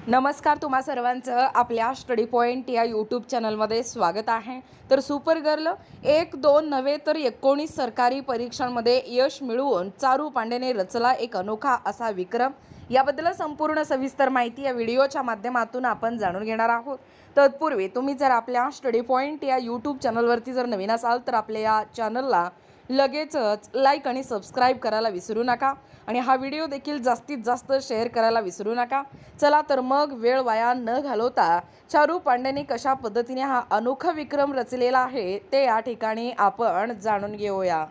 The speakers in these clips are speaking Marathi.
नमस्कार, तुम्हा सर्वांचं आपल्या स्टडी पॉईंट या यूट्यूब चॅनलमध्ये स्वागत आहे। तर सुपर गर्ल 1-2 नव्हे तर 19 सरकारी परीक्षांमध्ये यश मिळवून चारू पांडेने रचला एक अनोखा असा विक्रम। याबद्दल संपूर्ण सविस्तर माहिती या व्हिडिओच्या माध्यमातून आपण जाणून घेणार आहोत। तत्पूर्वी तुम्ही जर आपल्या स्टडी पॉईंट या यूट्यूब चॅनलवरती जर नवीन असाल तर आपल्या या चॅनलला लगेचच लाईक आणि सबस्क्राईब करायला विसरू नका आणि हा व्हिडिओ देखील जास्तीत जास्त शेअर करायला विसरू नका। चला तर मग वेळ वाया न घालवता चारू पांडेने कशा पद्धतीने हा अनोखा विक्रम रचलेला आहे ते या ठिकाणी आपण जाणून घेऊया।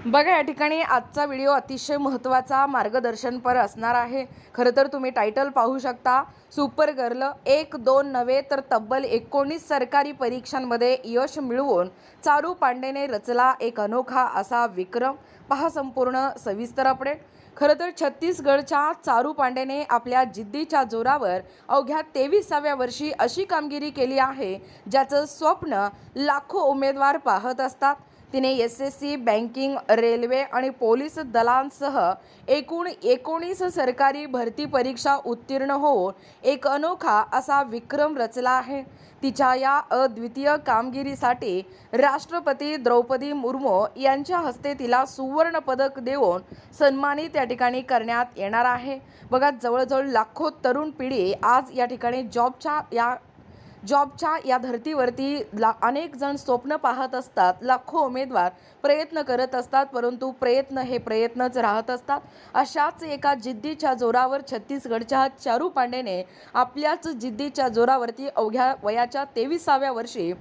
बघा, या ठिकाणी आजचा व्हिडिओ अतिशय महत्त्वाचा मार्गदर्शनपर असणार आहे। खरं तर तुम्ही टायटल पाहू शकता, सुपर गर्ल 1-2 नव्हे तर तब्बल 19 सरकारी परीक्षांमध्ये यश मिळवून चारू पांडेने रचला एक अनोखा असा विक्रम। पहा संपूर्ण सविस्तर अपडेट। खरं तर छत्तीसगडच्या चारू पांडेने आपल्या जिद्दीच्या जोरावर अवघ्या 23व्या वर्षी अशी कामगिरी केली आहे ज्याचं स्वप्न लाखो उमेदवार पाहत असतात। तिने SSC, बँकिंग, रेल्वे आणि पोलीस दलांसह एकूण 19 सरकारी भरती परीक्षा उत्तीर्ण होऊन एक अनोखा असा विक्रम रचला आहे। तिच्या या अद्वितीय कामगिरीसाठी राष्ट्रपती द्रौपदी मुर्मू यांच्या हस्ते तिला सुवर्ण पदक देऊन सन्मानित या ठिकाणी करण्यात येणार आहे। बघा, जवळजवळ लाखो तरुण पिढी आज या ठिकाणी जॉबच्या या धर्तीवरती अनेक जण स्वप्न पाहत असतात, लाखो उमेदवार प्रयत्न करत असतात, परंतु प्रयत्न हे प्रयत्नच राहत असतात। अशाच एका जिद्दीच्या जोरावर छत्तीसगडच्या चारू पांडेने आपल्याच जिद्दीच्या जोरावरती अवघ्या वयाच्या 23व्या वर्षी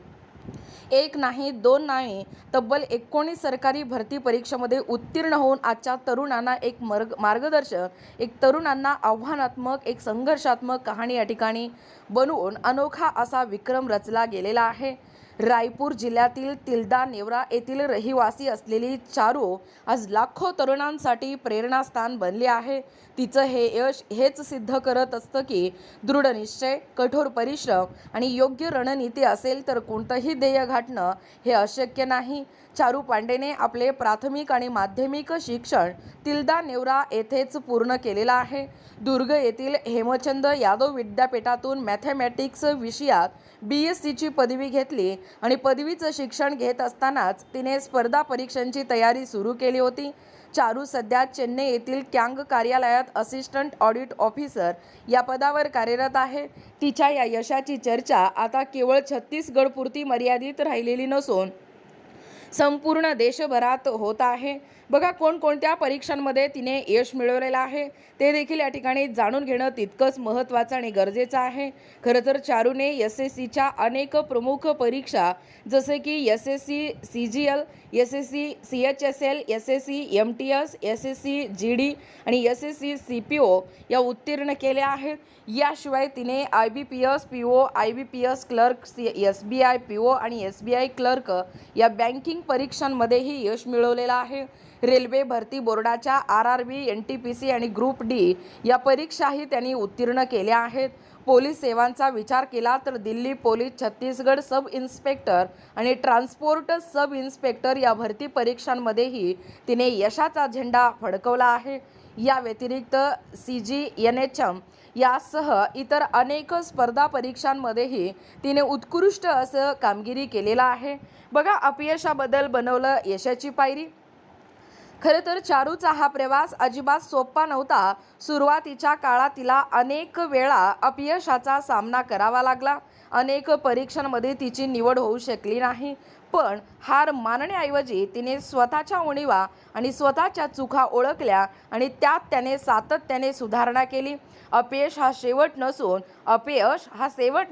1 नाही 2 नाही तब्बल 19 सरकारी भरती परीक्षेमध्ये उत्तीर्ण होऊन आजच्या तरुणांना एक मार्गदर्शक, एक तरुणांना आव्हानात्मक, एक संघर्षात्मक कहाणी या ठिकाणी बनवून अनोखा असा विक्रम रचला गेलेला आहे। रायपूर जिल्ह्यातील तिल्दा नेवरा येथील रहिवासी असलेली चारू आज लाखो तरुणांसाठी प्रेरणास्थान बनले आहे। तिचं हे यश हेच सिद्ध करत असतं की दृढनिश्चय, कठोर परिश्रम आणि योग्य रणनीती असेल तर कोणतंही ध्येय गाठणं हे अशक्य नाही। चारू पांडेने आपले प्राथमिक आणि माध्यमिक शिक्षण तिल्दा नेवरा येथेच पूर्ण केलेलं आहे। दुर्ग येथील हेमचंद यादव विद्यापीठातून मॅथमॅटिक्स विषयात BSc ची पदवी घेतली आणि पदवीचं शिक्षण घेत असतानाच तिने स्पर्धा परीक्षांची तयारी सुरू केली होती। चारू सध्या चेन्नई येथील कॅंग कार्यालयात असिस्टंट ऑडिट ऑफिसर या पदावर कार्यरत आहे। तिच्या या यशाची चर्चा आता केवळ छत्तीसगडपुरती मर्यादित राहिलेली नसून संपूर्ण देशभरात होत आहे। बघा, कोणकोणत्या परीक्षांमध्ये तिने यश मिळवलेलं आहे ते देखील या ठिकाणी जाणून घेणं तितकंच महत्त्वाचं आणि गरजेचं आहे। खरं तर चारूने SSCच्या अनेक प्रमुख परीक्षा जसे की SSC CGL, SSC CHSL, SSC MTS, SSC GD आणि SSC CPO या उत्तीर्ण केल्या आहेत। याशिवाय तिने IBPS PO, IBPS clerk, SBI PO आणि SBI क्लर्क या बँकिंग परीक्षांमध्येही यश मिळवलेलं आहे। रेल्वे भरती बोर्डाच्या RRB, NTPC आणि ग्रुप D या परीक्षाही त्यांनी उत्तीर्ण केल्या आहेत। पोलीस सेवांचा विचार केला तर Delhi police, Chhattisgarh sub inspector आणि ट्रान्सपोर्ट सब इन्स्पेक्टर या भरती परीक्षांमध्येही तिने यशाचा झेंडा फडकवला आहे। या व्यतिरिक्त CGNHM यासह इतर अनेक स्पर्धा परीक्षांमध्येही तिने उत्कृष्ट असं कामगिरी केलेलं आहे। बघा, अपयशाबद्दल बनवलं यशाची पायरी। खरं तर चारूचा हा प्रवास अजिबात सोपा नव्हता। सुरुवातीच्या काळात तिला अनेक वेळा अपयशाचा सामना करावा लागला। अनेक परीक्षांमध्ये तिची निवड होऊ शकली नाही, पण हार मानण्याऐवजी तिने स्वतःच्या उणीवा आणि स्वतःच्या चुका ओळखल्या आणि त्यात त्याने सातत्याने सुधारणा केली। अपयश हा शेवट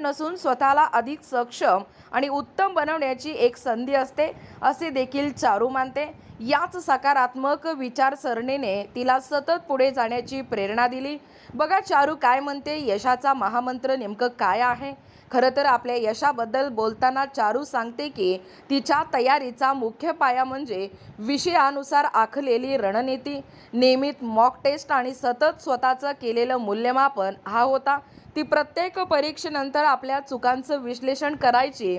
नसून स्वतःला अधिक सक्षम आणि उत्तम बनवण्याची एक संधी असते, असे देखील चारू मानते। याच सकारात्मक विचारसरणीने तिला सतत पुढे जाण्याची प्रेरणा दिली। बघा, चारू काय म्हणते, यशाचा महामंत्र नेमकं काय आहे? खरं तर आपल्या यशाबद्दल बोलताना चारू सांगते की तिच्या तयारीचा मुख्य पाया म्हणजे विषयानुसार आखलेली रणनीती, नियमित मॉक टेस्ट आणि सतत स्वतःचं केलेलं मूल्यमापन हा होता। ती प्रत्येक परीक्षेनंतर आपल्या चुकांचं विश्लेषण करायची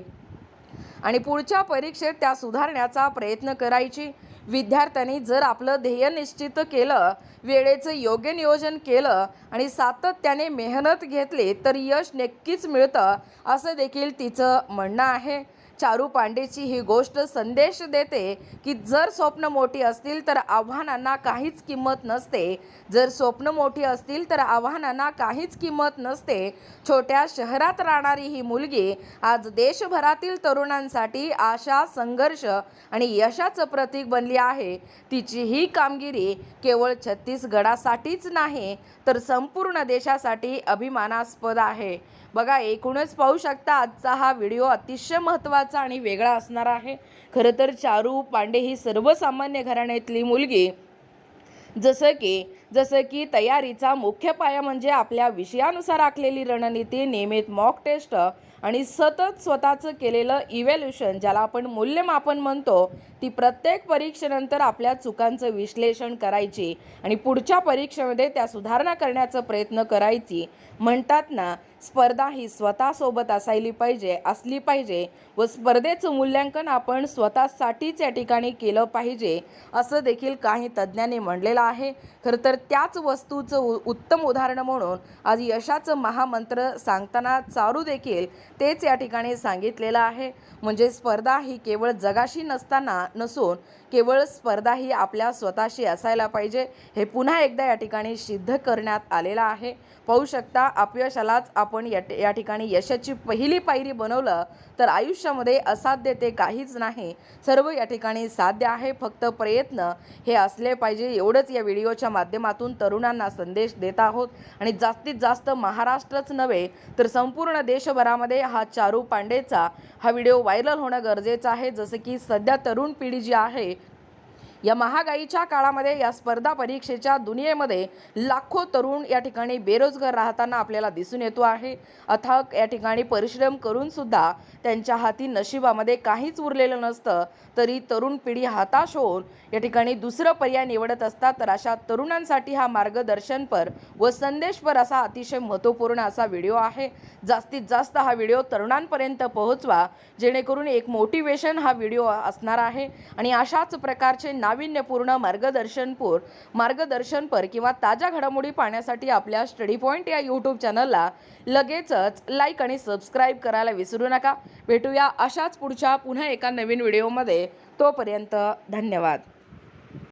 आणि पुढच्या परीक्षेत त्या सुधारण्याचा प्रयत्न करायची. विद्यार्थ्यांनी जर आपलं ध्येय निश्चित केलं, वेळेचं योग्य नियोजन केलं आणि सातत्याने मेहनत घेतली तर यश नक्कीच मिळतं, असं देखील तिचं म्हणणं आहे. चारू पांडेची ही गोष्ट संदेश देते की जर स्वप्न मोठी असतील तर आव्हानांना काहीच किंमत नसते. जर स्वप्न मोठी असतील तर आव्हानांना काहीच किंमत नसते. छोट्या शहरात राहणारी ही मुलगी आज देशभरातील तरुणांसाठी आशा, संघर्ष आणि यशाचं प्रतीक बनली आहे. तिची ही कामगिरी केवळ छत्तीसगडासाठीच नाही तर संपूर्ण देशासाठी अभिमानास्पद आहे. बघा, एकूणच पाहू शकता आजचा हा व्हिडिओ अतिशय महत्त्वाचा आणि वेगळा असणार आहे. खरं तर चारू पांडे ही सर्वसामान्य घराण्यातली मुलगी, जसं की तयारीचा मुख्य पाया म्हणजे आपल्या विषयानुसार आखलेली रणनीती, नियमित मॉक टेस्ट आणि सतत स्वतःचं केलेलं इव्हॅल्युएशन, ज्याला आपण मूल्यमापन म्हणतो, ती प्रत्येक परीक्षेनंतर आपल्या चुकांचं विश्लेषण करायची आणि पुढच्या परीक्षेमध्ये त्या सुधारणा करण्याचा प्रयत्न करायची. म्हणतात ना, स्पर्धा ही स्वतःसोबत असली पाहिजे व स्पर्धेचं मूल्यांकन आपण स्वतःसाठीच या ठिकाणी केलं पाहिजे, असं देखील काही तज्ज्ञांनी म्हणलेलं आहे. खरं तर त्याच वस्तूचं उत्तम उदाहरण म्हणून आज यशाचं महामंत्र सांगताना चारू देखील तेच या ठिकाणी सांगितलेलं आहे. म्हणजे स्पर्धा ही केवळ जगाशी नसून केवळ स्पर्धा ही आपल्या स्वतःशी असायला पाहिजे, हे पुन्हा एकदा या ठिकाणी सिद्ध करण्यात आलेलं आहे. पाहू शकता, अपयशालाच आपण या ठिकाणी यशाची पहिली पायरी बनवलं तर आयुष्यामध्ये असाध्य ते काहीच नाही, सर्व या ठिकाणी साध्य आहे. फक्त प्रयत्न हे असले पाहिजे, एवढंच या व्हिडिओच्या माध्यमातून तरुणांना संदेश देत आहोत. आणि जास्तीत जास्त महाराष्ट्रच नव्हे तर संपूर्ण देशभरामध्ये हा चारू पांडेचा हा व्हिडिओ व्हायरल होणं गरजेचं आहे. जसं की सध्या तरुण पिढी जी आहे, या महागाईच्या काळामध्ये, या स्पर्धा परीक्षेच्या दुनियेमध्ये लाखो तरुण या ठिकाणी बेरोजगार राहताना आपल्याला दिसून येतो आहे. अथक या ठिकाणी परिश्रम करून सुद्धा त्यांच्या हाती नशिबामध्ये काहीच उरलेलं नसतं, तरी तरुण पिढी हताश होऊन या ठिकाणी दुसरं पर्याय निवडत असतात. तर अशा तरुणांसाठी हा मार्गदर्शनपर व संदेशपर असा अतिशय महत्त्वपूर्ण असा व्हिडिओ आहे. जास्तीत जास्त हा व्हिडिओ तरुणांपर्यंत पोहोचवा, जेणेकरून एक मोटिवेशन हा व्हिडिओ असणार आहे. आणि अशाच प्रकारचे नाविन्यपूर्ण मार्गदर्शनपर किंवा ताज्या घडामोडी पाहण्यासाठी आपल्या स्टडी पॉईंट या यूट्यूब चॅनलला लगेचच लाईक आणि सबस्क्राईब करायला विसरू नका. भेटूया अशाच पुढच्या पुन्हा एका नवीन व्हिडिओमध्ये. तोपर्यंत धन्यवाद.